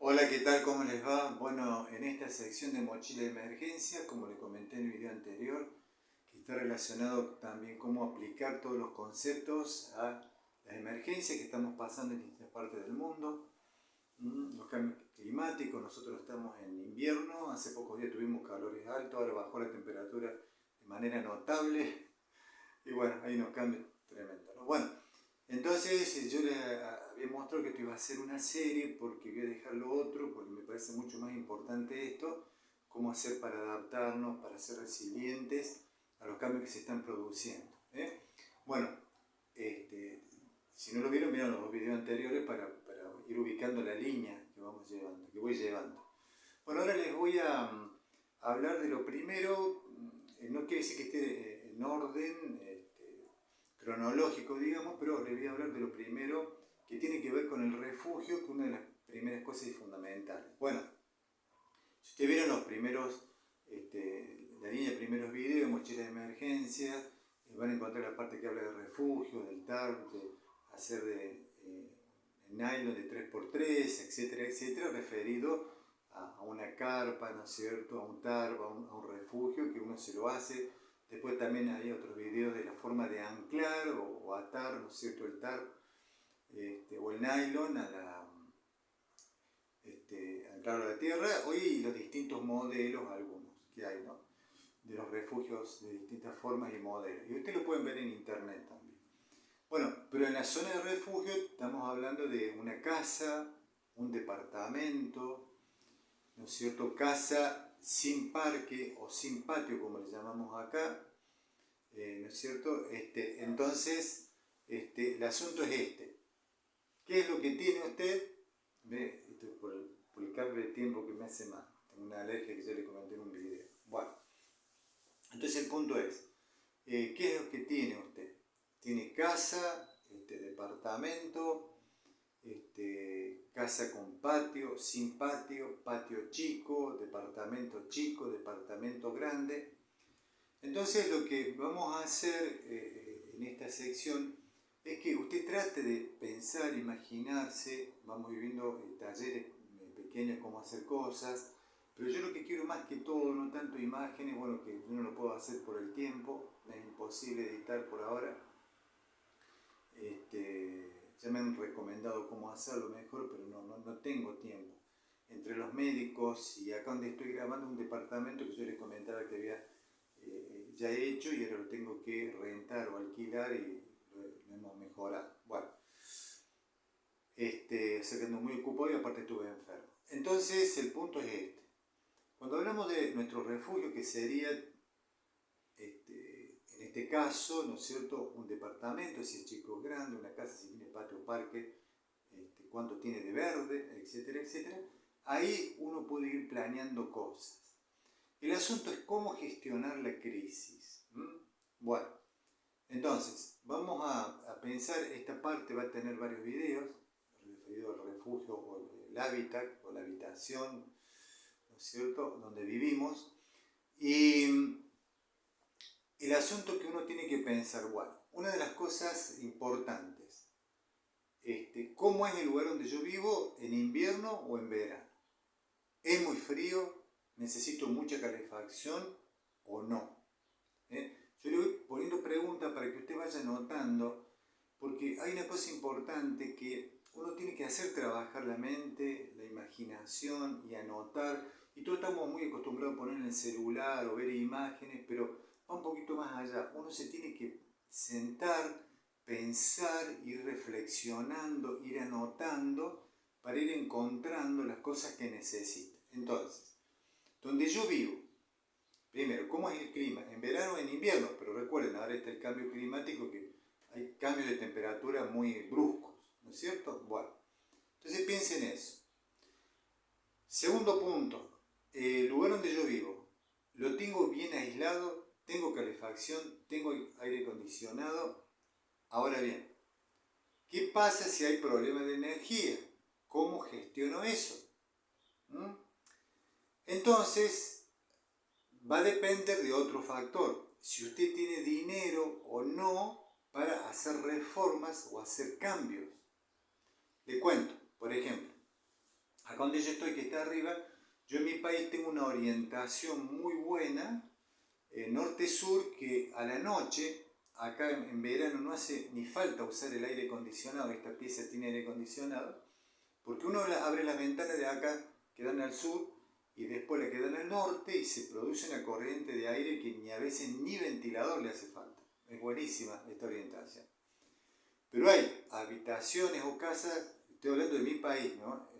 Hola, ¿qué tal? ¿Cómo les va? Bueno, en esta sección de mochila de emergencia, como le comenté en el video anterior, que está relacionado también cómo aplicar todos los conceptos a las emergencias que estamos pasando en distintas partes del mundo, los cambios climáticos. Nosotros estamos en invierno, hace pocos días tuvimos calores altos, ahora bajó la temperatura de manera notable y bueno, hay unos cambios tremendos, ¿no? Bueno, entonces yo les había mostrado que esto iba a ser una serie porque voy a dejar lo otro, porque me parece mucho más importante esto, cómo hacer para adaptarnos, para ser resilientes a los cambios que se están produciendo. Bueno, si no lo vieron, vieron los videos anteriores para ir ubicando la línea que vamos llevando, que voy llevando. Bueno, ahora les voy a hablar de lo primero. No quiere decir que esté en orden cronológico, digamos, pero les voy a hablar de lo primero que tiene que ver con el refugio, que es una de las primeras cosas y fundamentales. Bueno, si ustedes vieron los primeros, la línea de primeros videos, mochila de emergencia, van a encontrar la parte que habla de refugio, del tarp, de hacer de nylon de 3x3, etcétera, etcétera, referido a una carpa, ¿no es cierto?, a un tarp, a un refugio que uno se lo hace. Después también hay otros videos de la forma de anclar o atar, ¿no es cierto?, el tarp o el nylon a anclarlo a la tierra. Hoy los distintos modelos, algunos que hay, ¿no?, de los refugios de distintas formas y modelos. Y ustedes lo pueden ver en internet también. Bueno, pero en la zona de refugio estamos hablando de una casa, un departamento, ¿no es cierto?, casa sin parque o sin patio, como le llamamos acá, ¿no es cierto? Entonces, el asunto es este. ¿Qué es lo que tiene usted? Ve, esto es por el cambio de tiempo que me hace mal. Tengo una alergia que ya le comenté en un video. Bueno, entonces el punto es, ¿qué es lo que tiene usted? Tiene casa, departamento, casa con patio, sin patio, patio chico, departamento grande. Entonces lo que vamos a hacer en esta sección es que usted trate de pensar, imaginarse. Vamos viviendo talleres pequeños, cómo hacer cosas, pero yo lo que quiero más que todo, no tanto imágenes, bueno, que yo no lo puedo hacer por el tiempo, me es imposible editar por ahora. Ya me han recomendado cómo hacerlo mejor, pero no tengo tiempo. Entre los médicos y acá donde estoy grabando, un departamento que yo les comentaba que había ya hecho y ahora lo tengo que rentar o alquilar y lo hemos mejorado. Bueno, se quedó muy ocupado y aparte estuve enfermo. Entonces el punto es este. Cuando hablamos de nuestro refugio, que sería en este caso, ¿no es cierto?, un departamento, si es chico o grande, una casa si tiene patio o parque, cuánto tiene de verde, etcétera, etcétera. Ahí uno puede ir planeando cosas. El asunto es cómo gestionar la crisis. Bueno, entonces, vamos a pensar, esta parte va a tener varios videos referidos al refugio o el hábitat o la habitación, ¿no es cierto?, donde vivimos. Y el asunto que uno tiene que pensar, bueno, una de las cosas importantes, ¿cómo es el lugar donde yo vivo en invierno o en verano? ¿Es muy frío? ¿Necesito mucha calefacción o no? Yo le voy poniendo preguntas para que usted vaya notando, porque hay una cosa importante que uno tiene que hacer trabajar la mente, la imaginación y anotar. Y todos estamos muy acostumbrados a poner en el celular o ver imágenes, pero va un poquito más allá. Uno se tiene que sentar, pensar, ir reflexionando, ir anotando para ir encontrando las cosas que necesita. Entonces, donde yo vivo, primero, ¿cómo es el clima? En verano o en invierno, pero recuerden, ahora está el cambio climático, que hay cambios de temperatura muy bruscos, ¿no es cierto? Bueno, entonces piensen en eso. Segundo punto, el lugar donde yo vivo, ¿lo tengo bien aislado? ¿Tengo calefacción? ¿Tengo aire acondicionado? Ahora bien, ¿qué pasa si hay problemas de energía? ¿Cómo gestiono eso? Entonces, va a depender de otro factor. Si usted tiene dinero o no para hacer reformas o hacer cambios. Le cuento, por ejemplo, acá acá donde yo estoy, que está arriba, yo en mi país tengo una orientación muy buena, norte-sur, que a la noche, acá en verano no hace ni falta usar el aire acondicionado, esta pieza tiene aire acondicionado, porque uno abre las ventanas de acá que dan al sur y después la que dan al norte y se produce una corriente de aire que ni a veces ni ventilador le hace falta. Es buenísima esta orientación. Pero hay habitaciones o casas, estoy hablando de mi país, ¿no?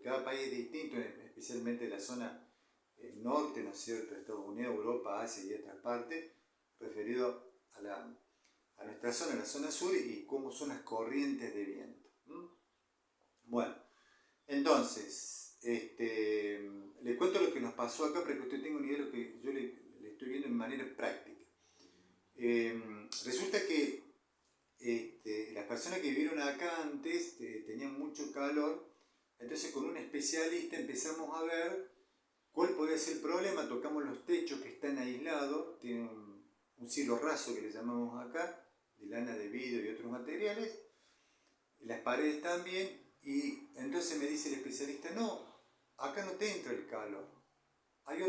Cada país es distinto, especialmente la zona norte, ¿no es cierto?, Estados Unidos, Europa, Asia y otras partes, referido a nuestra zona, la zona sur, y cómo son las corrientes de viento. Bueno, entonces, le cuento lo que nos pasó acá para que usted tenga una idea de lo que yo le estoy viendo en manera práctica. Resulta que las personas que vivieron acá antes tenían mucho calor, entonces con un especialista empezamos a ver cuál podría ser el problema. Tocamos los techos que están aislados, tienen un cielo raso que le llamamos acá, de lana de vidrio y otros materiales, las paredes también, y entonces me dice el especialista, no, acá no te entra el calor, hay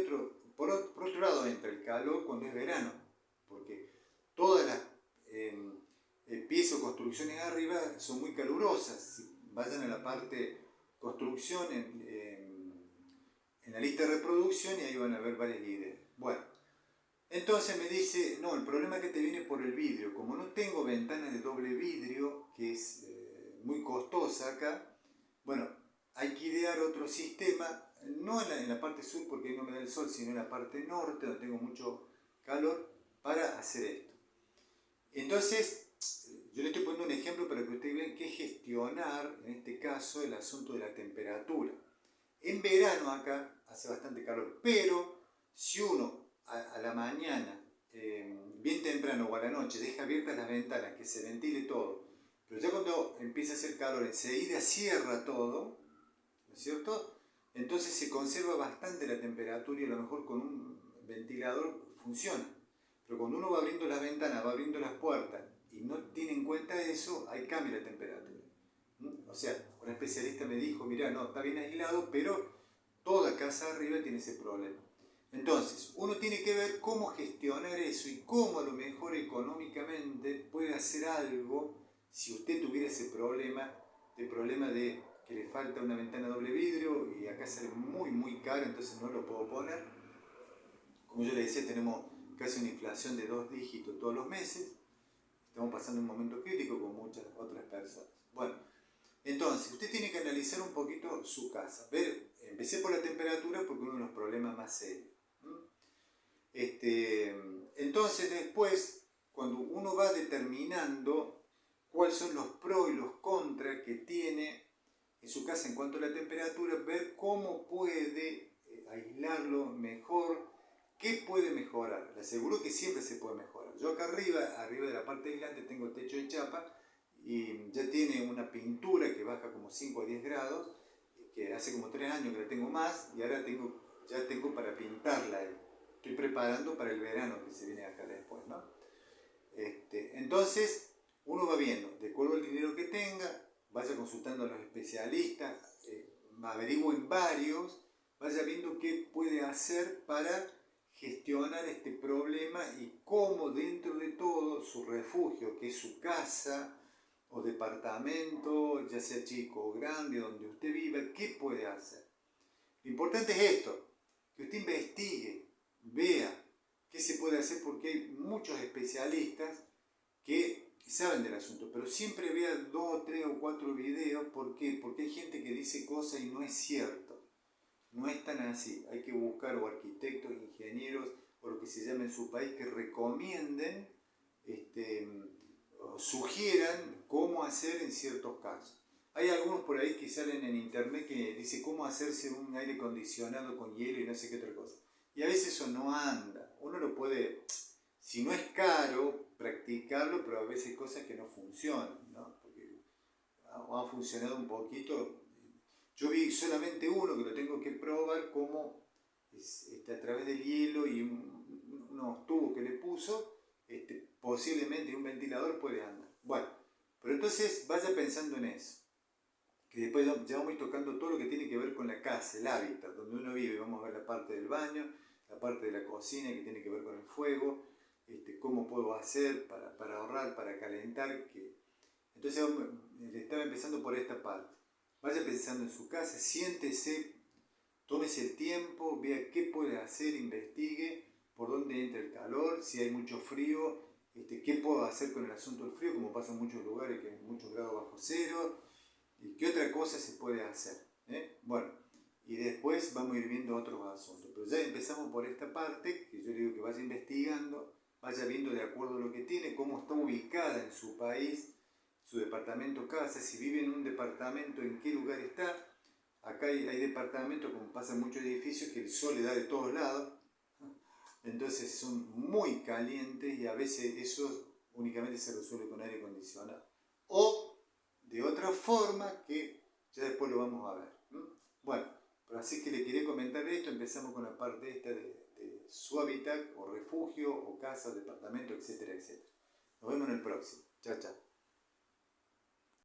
por otro lado entra el calor cuando es verano, porque todas las piezas o construcciones arriba son muy calurosas. Si vayan a la parte construcción en la lista de reproducción, y ahí van a ver varias ideas. Bueno, entonces me dice, no, el problema es que te viene por el vidrio. Como no tengo ventanas de doble vidrio, que es muy costosa acá, bueno, hay que idear otro sistema, no en la parte sur porque ahí no me da el sol, sino en la parte norte, donde tengo mucho calor, para hacer esto. Entonces, yo le estoy poniendo un ejemplo para que ustedes vean qué gestionar, en este caso, el asunto de la temperatura. En verano acá hace bastante calor, pero si uno a la mañana, bien temprano o a la noche, deja abiertas las ventanas, que se ventile todo, pero ya cuando empieza a hacer calor enseguida cierra todo, ¿no es cierto? Entonces se conserva bastante la temperatura y a lo mejor con un ventilador funciona. Pero cuando uno va abriendo las ventanas, va abriendo las puertas y no tiene en cuenta eso, ahí cambia la temperatura. O sea, un especialista me dijo, mira, no, está bien aislado, pero toda casa arriba tiene ese problema. Entonces, uno tiene que ver cómo gestionar eso y cómo a lo mejor económicamente puede hacer algo si usted tuviera ese problema de que le falta una ventana doble vidrio y acá sale muy caro, entonces no lo puedo poner. Como yo le decía, tenemos casi una inflación de 2 dígitos todos los meses. Estamos pasando un momento crítico con muchas otras personas. Bueno, entonces, usted tiene que analizar un poquito su casa. Empecé por la temperatura porque es uno de los problemas más serios. Entonces, después, cuando uno va determinando cuáles son los pros y los contras que tiene en su casa en cuanto a la temperatura, ver cómo puede aislarlo mejor, qué puede mejorar. Le aseguro que siempre se puede mejorar. Yo acá arriba de la parte aislante, tengo el techo de chapa y ya tiene una pintura que baja como 5 a 10 grados, que hace como 3 años que la tengo más y ahora ya tengo para pintarla. Estoy preparando para el verano que se viene acá después, ¿no? Entonces, uno va viendo, de acuerdo al dinero que tenga, vaya consultando a los especialistas, averigüen varios, vaya viendo qué puede hacer para gestionar este problema y cómo dentro de todo su refugio, que es su casa o departamento, ya sea chico o grande, donde usted viva, qué puede hacer. Lo importante es esto, que usted investigue, vea qué se puede hacer, porque hay muchos especialistas que saben del asunto, pero siempre vea 2, 3 o 4 videos. ¿Por qué? Porque hay gente que dice cosas y no es cierto. No es tan así. Hay que buscar o arquitectos, ingenieros, o lo que se llama en su país, que recomienden, o sugieran cómo hacer en ciertos casos. Hay algunos por ahí que salen en internet que dicen cómo hacerse un aire acondicionado con hielo y no sé qué otra cosa. Y a veces eso no anda. Uno lo puede, si no es caro, practicarlo, pero a veces hay cosas que no funcionan, ¿no? Porque ha funcionado un poquito. Yo vi solamente uno que lo tengo que probar, cómo a través del hielo y unos tubos que le puso, posiblemente un ventilador puede andar. Bueno, pero entonces vaya pensando en eso. Que después ya vamos a ir tocando todo lo que tiene que ver con la casa, el hábitat, donde uno vive. Vamos a ver la parte del baño, la parte de la cocina que tiene que ver con el fuego, cómo puedo hacer para ahorrar, para calentar. Entonces estaba empezando por esta parte. Vaya pensando en su casa, siéntese, tómese el tiempo, vea qué puede hacer, investigue por dónde entra el calor, si hay mucho frío, qué puedo hacer con el asunto del frío, como pasa en muchos lugares que hay muchos grados bajo cero, y qué otra cosa se puede hacer. Bueno, y después vamos a ir viendo otros asuntos. Pero ya empezamos por esta parte, que yo le digo que vaya investigando, vaya viendo de acuerdo a lo que tiene, cómo está ubicada en su país, su departamento casa, si vive en un departamento, en qué lugar está. Acá hay departamentos, como pasa en muchos edificios, que el sol le da de todos lados, entonces son muy calientes y a veces eso únicamente se resuelve con aire acondicionado. O de otra forma que ya después lo vamos a ver. Bueno, pero así que le quería comentar esto. Empezamos con la parte esta de su hábitat o refugio o casa, departamento, etcétera, etcétera. Nos vemos en el próximo. Chao, chao.